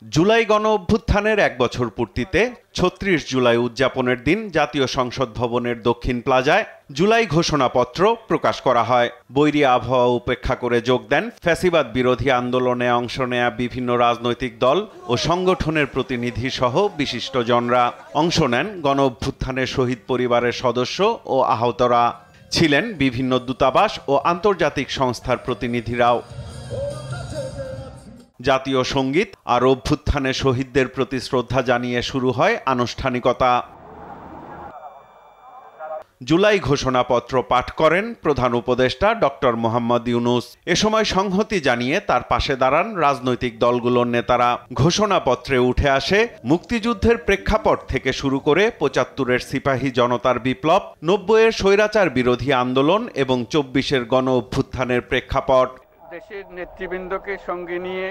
জুলাই গণ অভ্যুত্থানের ১ বছর পূর্তিতে ৩৬ জুলাই উদযাপনের দিন জাতীয় সংসদ ভবনের দক্ষিণ প্লাজায় জুলাই ঘোষণাপত্র প্রকাশ করা হয়। বৈরী আবহাওয়া উপেক্ষা করে যোগ দেন ফ্যাসিবাদ বিরোধী আন্দোলনে অংশ নেয়া বিভিন্ন রাজনৈতিক দল ও সংগঠনের প্রতিনিধি সহ বিশিষ্টজনরা। অংশ নেন গণ অভ্যুত্থানের শহীদ পরিবারের সদস্য ও আহতরা। ছিলেন বিভিন্ন দূতাবাস ও আন্তর্জাতিক সংস্থার প্রতিনিধিরাও। জাতীয় সঙ্গীত আর অভ্যুত্থানে শহীদদের প্রতি শ্রদ্ধা জানিয়ে শুরু হয় আনুষ্ঠানিকতা। জুলাই ঘোষণাপত্র পাঠ করেন প্রধান উপদেষ্টা ডক্টর মোহাম্মদ ইউনূস। এ সময় সংহতি জানিয়ে তার পাশে দাঁড়ান রাজনৈতিক দলগুলোর নেতারা। ঘোষণাপত্রে উঠে আসে মুক্তিযুদ্ধের প্রেক্ষাপট থেকে শুরু করে ৭৫-এর সিপাহী জনতার বিপ্লব, ৯০-এর স্বৈরাচার বিরোধী আন্দোলন এবং ২৪-এর গণ অভ্যুত্থানের প্রেক্ষাপট। দেশের নেতৃবৃন্দকে সঙ্গে নিয়ে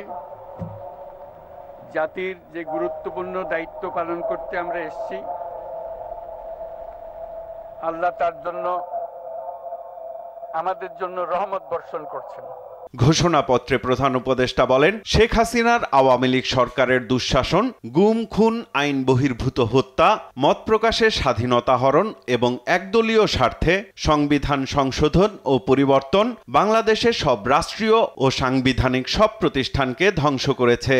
জাতির যে গুরুত্বপূর্ণ দায়িত্ব পালন করতে আমরা এসেছি, আল্লাহ তার জন্য আমাদের জন্য রহমত বর্ষণ করছেন। ঘোষণাপত্রে প্রধান উপদেষ্টা বলেন, শেখ হাসিনার আওয়ামী লীগ সরকারের দুঃশাসন, গুম খুন, আইন বহির্ভূত হত্যা, মত প্রকাশের স্বাধীনতা হরণ এবং একদলীয় স্বার্থে সংবিধান সংশোধন ও পরিবর্তন বাংলাদেশের সব রাষ্ট্রীয় ও সাংবিধানিক সব প্রতিষ্ঠানকে ধ্বংস করেছে।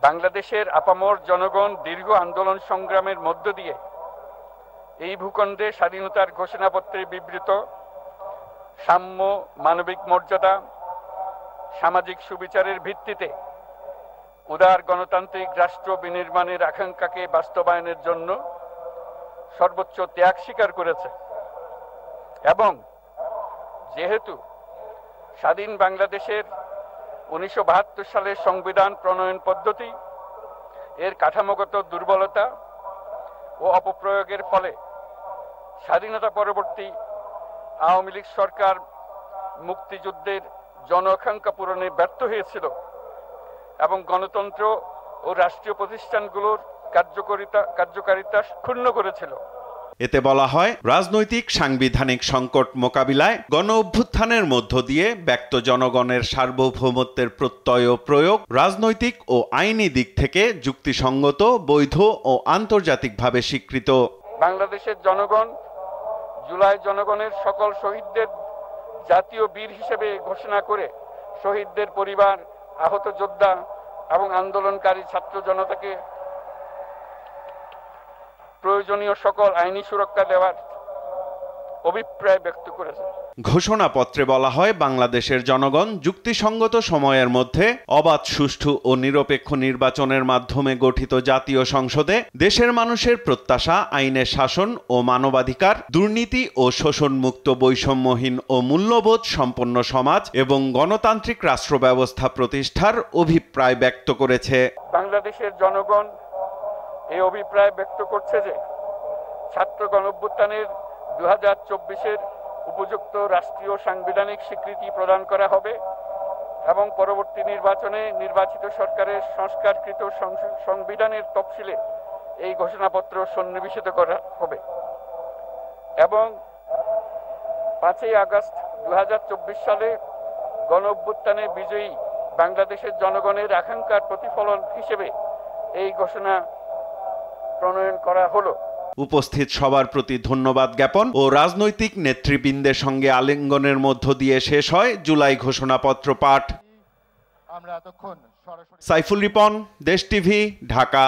বাংলাদেশের আপামর জনগণ দীর্ঘ আন্দোলন সংগ্রামের মধ্য দিয়ে এই ভূখণ্ডে স্বাধীনতার ঘোষণাপত্রে বিবৃত সাম্য, মানবিক মর্যাদা, সামাজিক সুবিচারের ভিত্তিতে উদার গণতান্ত্রিক রাষ্ট্র বিনির্মাণের আকাঙ্ক্ষাকে বাস্তবায়নের জন্য সর্বোচ্চ ত্যাগ স্বীকার করেছে। এবং যেহেতু স্বাধীন বাংলাদেশের ১৯৭২ সালের সংবিধান প্রণয়ন পদ্ধতি এর কাঠামোগত দুর্বলতা ও অপপ্রয়োগের ফলে স্বাধীনতা পরবর্তী আওয়ামী লীগ সরকার মুক্তিযুদ্ধের জন আকাঙ্ক্ষা পূরণে ব্যর্থ হয়েছিল এবং গণতন্ত্র ও রাষ্ট্রীয় প্রতিষ্ঠানগুলোর কার্যকারিতা ক্ষুণ্ণ করেছিল। এতে বলা হয়, রাজনৈতিক সাংবিধানিক সংকট মোকাবিলায় গণ অভ্যুত্থানের মধ্য দিয়ে ব্যক্ত জনগণের সার্বভৌমত্বের প্রত্যয় ও প্রয়োগ রাজনৈতিক ও আইনি দিক থেকে যুক্তিসঙ্গত, বৈধ ও আন্তর্জাতিকভাবে স্বীকৃত। বাংলাদেশের জনগণ জুলাই জনগণের সকল শহীদদের জাতীয় বীর হিসেবে ঘোষণা করে শহীদদের পরিবার, আহত যোদ্ধা এবং আন্দোলনকারী ছাত্র জনতাকে প্রয়োজনীয় সকল আইনি সুরক্ষা দেওয়ার অভিপ্রায় ব্যক্ত করেছে। ঘোষণাপত্রে বলা হয়, বাংলাদেশের জনগণ যুক্তিসঙ্গত সময়ের মধ্যে অবাধ, সুষ্ঠু ও নিরপেক্ষ নির্বাচনের মাধ্যমে গঠিত জাতীয় সংসদে দেশের মানুষের প্রত্যাশা আইনের শাসন ও মানবাধিকার, দুর্নীতি ও শোষণমুক্ত, বৈষম্যহীন ও মূল্যবোধ সম্পন্ন সমাজ এবং গণতান্ত্রিক রাষ্ট্র ব্যবস্থা প্রতিষ্ঠার অভিপ্রায় ব্যক্ত করেছে। বাংলাদেশের জনগণ এই অভিপ্রায় ব্যক্ত করছে যে ছাত্র গণঅভ্যুত্থানের ২০২৪-এর উপযুক্ত রাষ্ট্রীয় সাংবিধানিক স্বীকৃতি প্রদান করা হবে এবং পরবর্তী নির্বাচনে নির্বাচিত সরকারের সংস্কারকৃত সংবিধানের তফসিলে এই ঘোষণাপত্র সন্নিবেশিত করা হবে এবং ৫ই আগস্ট ২০২৪ সালে গণঅভ্যুত্থানে বিজয়ী বাংলাদেশের জনগণের আকাঙ্ক্ষার প্রতিফলন হিসেবে এই ঘোষণা প্রণয়ন করা হলো। উপস্থিত সবার প্রতি ধন্যবাদ জ্ঞাপন ও রাজনৈতিক নেতৃবৃন্দের সঙ্গে আলিঙ্গনের মধ্য দিয়ে শেষ হয় জুলাই ঘোষণাপত্র পাঠ। সাইফুল রিপন, দেশ টিভি, ঢাকা।